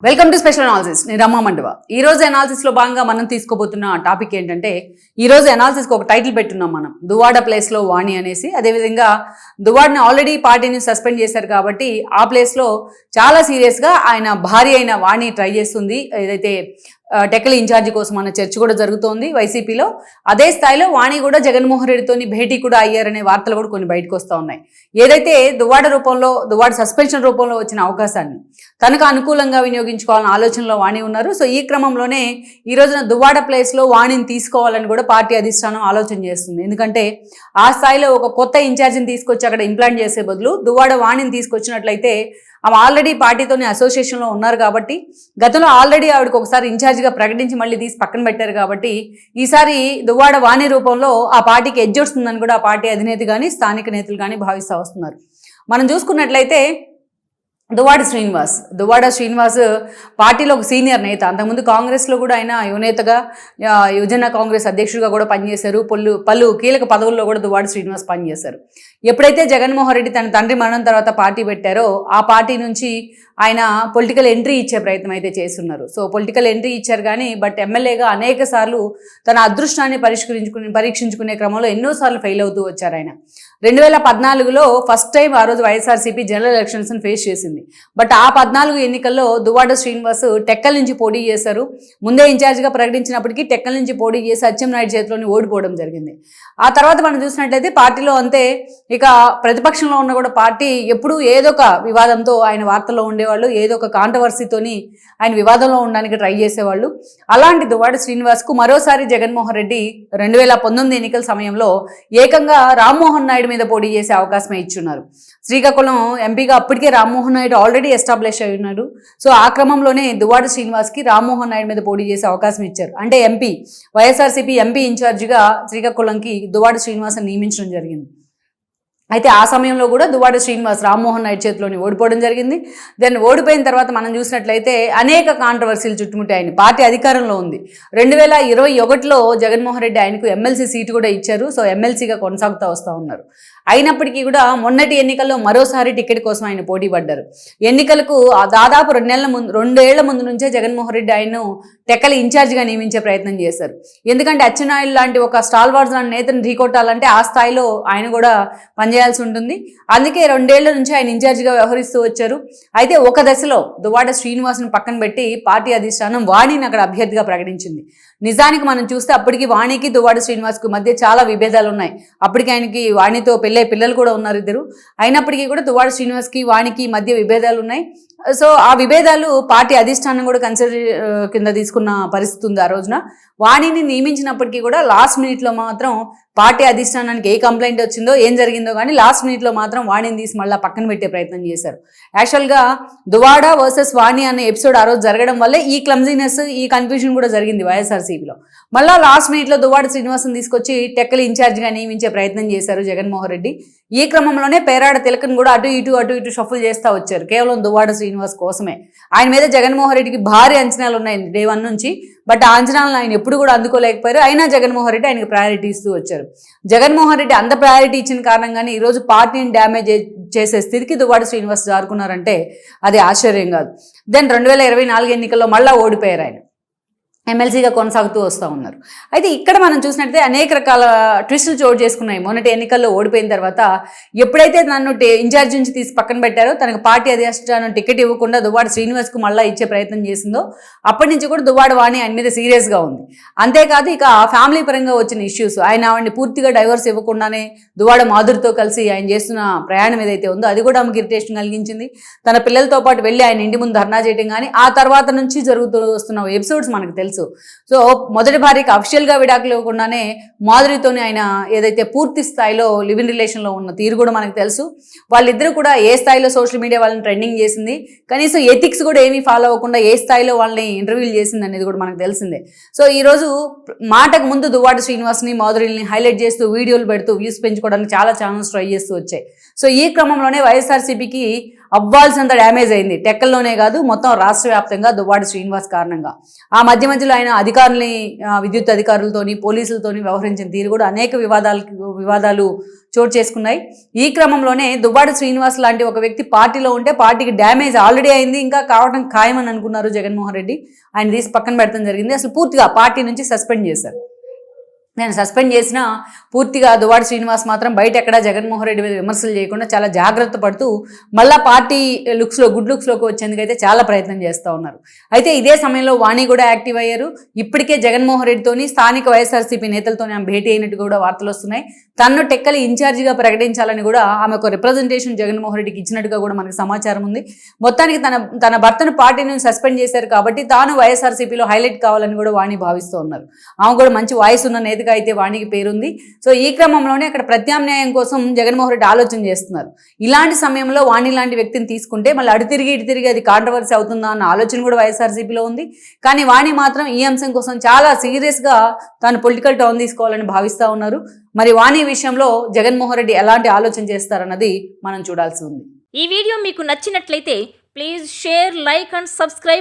Welcome to special analysis. నేను రమ్మా మండవ. ఈ రోజు అనాలిసిస్ లో భాగంగా మనం తీసుకోబోతున్న టాపిక్ ఏంటంటే, ఈ రోజు అనాలిసిస్ కి ఒక టైటిల్ పెట్టున్నాం మనం, దువ్వాడ ప్లేస్ లో వాణి అనేసి. అదేవిధంగా దువ్వాడని ఆల్రెడీ పార్టీని సస్పెండ్ చేశారు కాబట్టి ఆ ప్లేస్ లో చాలా సీరియస్ గా ఆయన భార్య అయిన వాణి ట్రై చేస్తుంది. ఏదైతే టెక్కలి ఇన్ఛార్జి కోసం అన్న చర్చ కూడా జరుగుతోంది వైసీపీలో. అదే స్థాయిలో వాణి కూడా జగన్మోహన్ రెడ్డితోని భేటీ కూడా అయ్యారనే వార్తలు కూడా కొన్ని బయటకు వస్తూ ఉన్నాయి. ఏదైతే దువ్వాడ సస్పెన్షన్ రూపంలో వచ్చిన అవకాశాన్ని తనకు అనుకూలంగా వినియోగించుకోవాలన్న ఆలోచనలో వాణి ఉన్నారు. సో ఈ క్రమంలోనే ఈ రోజున దువ్వాడ ప్లేస్లో వాణిని తీసుకోవాలని కూడా పార్టీ అధిష్టానం ఆలోచన చేస్తుంది. ఎందుకంటే ఆ స్థాయిలో ఒక కొత్త ఇన్ఛార్జిని తీసుకొచ్చి అక్కడ ఇంప్లాంట్ చేసే బదులు దువ్వాడ వాణిని తీసుకొచ్చినట్లయితే ఆమె ఆల్రెడీ పార్టీతోనే అసోసియేషన్లో ఉన్నారు కాబట్టి, గతంలో ఆల్రెడీ ఆవిడకి ఒకసారి ఇన్ఛార్జిగా ప్రకటించి మళ్ళీ తీసి పక్కన పెట్టారు కాబట్టి, ఈసారి దువ్వాడ వాణి రూపంలో ఆ పార్టీకి ఎడ్జ్ వస్తుందని కూడా ఆ పార్టీ అధినేత కానీ స్థానిక నేతలు కానీ భావిస్తూ వస్తున్నారు. మనం చూసుకున్నట్లయితే దువ్వాడ శ్రీనివాస్ పార్టీలో ఒక సీనియర్ నేత. అంతకుముందు కాంగ్రెస్లో కూడా ఆయన యువనేతగా, యువజన కాంగ్రెస్ అధ్యక్షుడిగా కూడా పనిచేశారు. పలు కీలక పదవుల్లో కూడా దువ్వాడ శ్రీనివాస్ పనిచేశారు. ఎప్పుడైతే జగన్మోహన్ రెడ్డి తన తండ్రి మరణం తర్వాత పార్టీ పెట్టారో ఆ పార్టీ నుంచి ఆయన పొలిటికల్ ఎంట్రీ ఇచ్చే ప్రయత్నం అయితే చేస్తున్నారు. సో పొలిటికల్ ఎంట్రీ ఇచ్చారు కానీ బట్ ఎమ్మెల్యేగా అనేక సార్లు తన అదృష్టాన్ని పరీక్షించుకునే క్రమంలో ఎన్నోసార్లు ఫెయిల్ అవుతూ వచ్చారు ఆయన. 2014లో ఫస్ట్ టైం ఆ రోజు వైఎస్ఆర్సీపీ జనరల్ ఎలక్షన్స్ని ఫేస్ చేసింది. బట్ ఆ 14 ఎన్నికల్లో దువ్వాడ శ్రీనివాస్ టెక్కల్ నుంచి పోటీ చేశారు. ముందే ఇన్ఛార్జిగా ప్రకటించినప్పటికీ టెక్కల్ నుంచి పోటీ చేసి అచ్చెన్నాయుడు చేతిలోని ఓడిపోవడం జరిగింది. ఆ తర్వాత మనం చూసినట్లయితే పార్టీలో అంతే, ఇక ప్రతిపక్షంలో ఉన్న కూడా పార్టీ ఎప్పుడూ ఏదో ఒక వివాదంతో ఆయన వార్తల్లో ఉండేవాళ్ళు, ఏదో ఒక కాంట్రవర్సీతోని ఆయన వివాదంలో ఉండడానికి ట్రై చేసేవాళ్ళు. అలాంటి దువ్వాడ శ్రీనివాస్కు మరోసారి జగన్మోహన్ రెడ్డి 2019 ఎన్నికల సమయంలో ఏకంగా రామ్మోహన్ నాయుడు మీద పోటీ చేసే అవకాశమే ఇచ్చున్నారు. శ్రీకాకుళం ఎంపీగా అప్పటికే రామ్మోహన్ నాయుడు ఆల్రెడీ ఎస్టాబ్లిష్ అయి ఉన్నారు. సో ఆ క్రమంలోనే దువ్వాడ శ్రీనివాస్కి రామ్మోహన్ నాయుడు మీద పోటీ చేసే అవకాశం ఇచ్చారు. అంటే వైఎస్ఆర్సీపీ ఎంపీ ఇన్ఛార్జిగా శ్రీకాకుళంకి దువ్వాడ శ్రీనివాస్ని నియమించడం జరిగింది. అయితే ఆ సమయంలో కూడా దువ్వాడ శ్రీనివాస్ రామ్మోహన్ నాయుడు చేతిలోని ఓడిపోవడం జరిగింది. దెన్ ఓడిపోయిన తర్వాత మనం చూసినట్లయితే అనేక కాంట్రవర్సీలు చుట్టుముట్టాయని. పార్టీ అధికారంలో ఉంది. 2021లో జగన్మోహన్ రెడ్డి ఆయనకు ఎమ్మెల్సీ సీటు కూడా ఇచ్చారు. సో ఎమ్మెల్సీగా కొనసాగుతూ వస్తూ ఉన్నారు. అయినప్పటికీ కూడా మొన్నటి ఎన్నికల్లో మరోసారి టికెట్ కోసం ఆయన పోటీ పడ్డారు. ఎన్నికలకు దాదాపు 2 ఏళ్ల ముందు నుంచే జగన్మోహన్ రెడ్డి ఆయన్ను టెక్కలి ఇన్ఛార్జిగా నియమించే ప్రయత్నం చేశారు. ఎందుకంటే అచ్చెన్నాయుడు లాంటి ఒక స్టాల్ వార్స్ లాంటి నేతను ఢీకొట్టాలంటే ఆ స్థాయిలో ఆయన కూడా పనిచేయాల్సి ఉంటుంది. అందుకే 2 ఏళ్ల నుంచి ఆయన ఇన్ఛార్జిగా వ్యవహరిస్తూ వచ్చారు. అయితే ఒక దశలో దువ్వాడ శ్రీనివాస్ను పక్కన పెట్టి పార్టీ అధిష్టానం వాణిని అక్కడ అభ్యర్థిగా ప్రకటించింది. నిజానికి మనం చూస్తే అప్పటికి వాణికి దువ్వాడ శ్రీనివాస్కు మధ్య చాలా విభేదాలు ఉన్నాయి. అప్పటికి ఆయనకి వాణితో పిల్లలు కూడా ఉన్నారు ఇద్దరు. అయినప్పటికీ కూడా దువ్వాడ శ్రీనివాస్కి వాణికి మధ్య విభేదాలు ఉన్నాయి. సో ఆ విభేదాలు పార్టీ అధిష్టానం కూడా కన్సిడర్ కింద తీసుకున్న పరిస్థితి ఉంది. ఆ రోజున వాణిని నియమించినప్పటికీ కూడా లాస్ట్ మినిట్లో మాత్రం పార్టీ అధిష్టానానికి ఏ కంప్లైంట్ వచ్చిందో ఏం జరిగిందో కానీ లాస్ట్ మినిట్లో మాత్రం వాణిని తీసి మళ్ళీ పక్కన పెట్టే ప్రయత్నం చేశారు. యాక్చువల్గా దువ్వాడ వర్సెస్ వాణి అనే ఎపిసోడ్ ఆ రోజు జరగడం వల్లే ఈ క్లమ్జీనెస్, ఈ కన్ఫ్యూజన్ కూడా జరిగింది వైఎస్ఆర్సీపీలో. మళ్ళీ లాస్ట్ మినిట్లో దువ్వాడ శ్రీనివాస్ని తీసుకొచ్చి టెక్కలి ఇన్ఛార్జిగా నియమించే ప్రయత్నం చేశారు జగన్మోహన్ రెడ్డి. ఈ క్రమంలోనే పేరాడ తిలకన్ కూడా అటు ఇటు షఫుల్ చేస్తూ వచ్చారు కేవలం దువ్వాడ శ్రీనివాస్ కోసమే. ఆయన మీద జగన్మోహన్ రెడ్డికి భారీ అంచనాలు ఉన్నాయి డే 1 నుంచి. బట్ ఆ అంచనాలను ఆయన ఎప్పుడు కూడా అందుకోలేకపోయారు. అయినా జగన్మోహన్ రెడ్డి ఆయనకు ప్రయారిటీ ఇస్తూ వచ్చారు. జగన్మోహన్ రెడ్డి అంత ప్రయారిటీ ఇచ్చిన కారణంగానే ఈరోజు పార్టీని డ్యామేజ్ చేసే స్థితికి దువ్వాడ శ్రీనివాస్ జారుకున్నారంటే అది ఆశ్చర్యం కాదు. దెన్ 2024 ఎన్నికల్లో మళ్ళీ ఓడిపోయారు. ఆయన ఎమ్మెల్సీగా కొనసాగుతూ వస్తూ ఉన్నారు. అయితే ఇక్కడ మనం చూసినట్లయితే అనేక రకాల ట్విస్టులు చోటు చేసుకున్నాయి. మొన్నటి ఎన్నికల్లో ఓడిపోయిన తర్వాత ఎప్పుడైతే నన్ను ఇన్ఛార్జ్ నుంచి తీసి పక్కన పెట్టారో, తనకు పార్టీ అధిష్టానం టికెట్ ఇవ్వకుండా దువ్వాడ శ్రీనివాస్కు మళ్ళీ ఇచ్చే ప్రయత్నం చేసిందో అప్పటి నుంచి కూడా దువ్వాడ వాణి ఆయన మీద సీరియస్గా ఉంది. అంతేకాదు ఇక ఫ్యామిలీ పరంగా వచ్చిన ఇష్యూస్, ఆవిడని పూర్తిగా డైవర్స్ ఇవ్వకుండానే దువ్వాడ మాధురితో కలిసి ఆయన చేస్తున్న ప్రయాణం ఏదైతే ఉందో అది కూడా ఆమెకి ఇరిటేషన్ కలిగించింది. తన పిల్లలతో పాటు వెళ్ళి ఆయన ఇంటి ముందు ధర్నా చేయడం కానీ ఆ తర్వాత నుంచి జరుగుతూ వస్తున్న ఎపిసోడ్స్ మనకు తెలుసు. సో మొదటి భార్యకి అఫిషియల్గా విడాకులు ఇవ్వకుండానే మాధురితోనే ఆయన ఏదైతే పూర్తి స్థాయిలో లివ్ ఇన్ రిలేషన్లో ఉన్న తీరు కూడా మనకు తెలుసు. వాళ్ళిద్దరూ కూడా ఏ స్థాయిలో సోషల్ మీడియా వాళ్ళని ట్రెండింగ్ చేసింది, కనీసం ఎథిక్స్ కూడా ఏమీ ఫాలో అవ్వకుండా ఏ స్థాయిలో వాళ్ళని ఇంటర్వ్యూలు చేసింది అనేది కూడా మనకు తెలిసిందే. సో ఈరోజు మాటకు ముందు దువ్వాడ శ్రీనివాస్ని మాధురిని హైలైట్ చేస్తూ వీడియోలు పెడుతూ వ్యూస్ పెంచుకోవడానికి చాలా ఛానల్స్ ట్రై చేస్తూ వచ్చాయి. సో ఈ క్రమంలోనే వైఎస్ఆర్సీపీకి అవ్వాల్సినంత డ్యామేజ్ అయింది. టెక్కల్లోనే కాదు మొత్తం రాష్ట్ర వ్యాప్తంగా దువ్వాడ శ్రీనివాస్ కారణంగా. ఆ మధ్యలో ఆయన అధికారులని విద్యుత్ అధికారులతోని పోలీసులతోని వ్యవహరించిన తీరు కూడా అనేక వివాదాలు చోటు చేసుకున్నాయి. ఈ క్రమంలోనే దువ్వాడ శ్రీనివాస్ లాంటి ఒక వ్యక్తి పార్టీలో ఉంటే పార్టీకి డ్యామేజ్ ఆల్రెడీ అయింది, ఇంకా కావడం ఖాయమని అనుకున్నారు జగన్మోహన్ రెడ్డి. ఆయన తీసి పక్కన పెడతాం జరిగింది. అసలు పూర్తిగా పార్టీ నుంచి సస్పెండ్ చేశారు. నేను సస్పెండ్ చేసిన పూర్తిగా దువ్వాడ శ్రీనివాస్ మాత్రం బయట ఎక్కడ జగన్మోహన్ రెడ్డి మీద విమర్శలు చేయకుండా చాలా జాగ్రత్త పడుతూ మళ్ళా పార్టీ గుడ్ లుక్స్లోకి వచ్చేందుకైతే చాలా ప్రయత్నం చేస్తూ ఉన్నారు. అయితే ఇదే సమయంలో వాణి కూడా యాక్టివ్ అయ్యారు. ఇప్పటికే జగన్మోహన్ రెడ్డితోని స్థానిక వైఎస్ఆర్సీపీ నేతలతోని ఆమె భేటీ అయినట్టు కూడా వార్తలు వస్తున్నాయి. తన్ను టెక్కలి ఇన్ఛార్జిగా ప్రకటించాలని కూడా ఆమె ఒక రిప్రజెంటేషన్ జగన్మోహన్ రెడ్డికి ఇచ్చినట్టుగా కూడా మనకు సమాచారం ఉంది. మొత్తానికి తన భర్తను పార్టీ నుంచి సస్పెండ్ చేశారు కాబట్టి తాను వైఎస్ఆర్సీపీలో హైలైట్ కావాలని కూడా వాణి భావిస్తూ ఉన్నారు. ఆమె కూడా మంచి వాయిస్ ఉన్న నేత అయితే వాణికి పేరుంది. సో ఈ క్రమంలోనే అక్కడ ప్రత్యామ్నాయం కోసం జగన్మోహన్ రెడ్డి ఆలోచన చేస్తున్నారు. ఇలాంటి సమయంలో వాణి లాంటి వ్యక్తిని తీసుకుంటే మళ్ళీ ఇటు తిరిగి అది కాంట్రవర్సీ అవుతుందా అన్న ఆలోచన కూడా వైఎస్ఆర్సీపీలో ఉంది. కానీ వాణి మాత్రం ఈ అంశం కోసం చాలా సీరియస్గా తాను పొలిటికల్ టర్న్ తీసుకోవాలని భావిస్తూ ఉన్నారు. మరి వాణి విషయంలో జగన్మోహన్ రెడ్డి ఎలాంటి ఆలోచన చేస్తారన్నది మనం చూడాల్సి ఉంది. ఈ వీడియో మీకు నచ్చినట్లయితే please share, like and subscribe.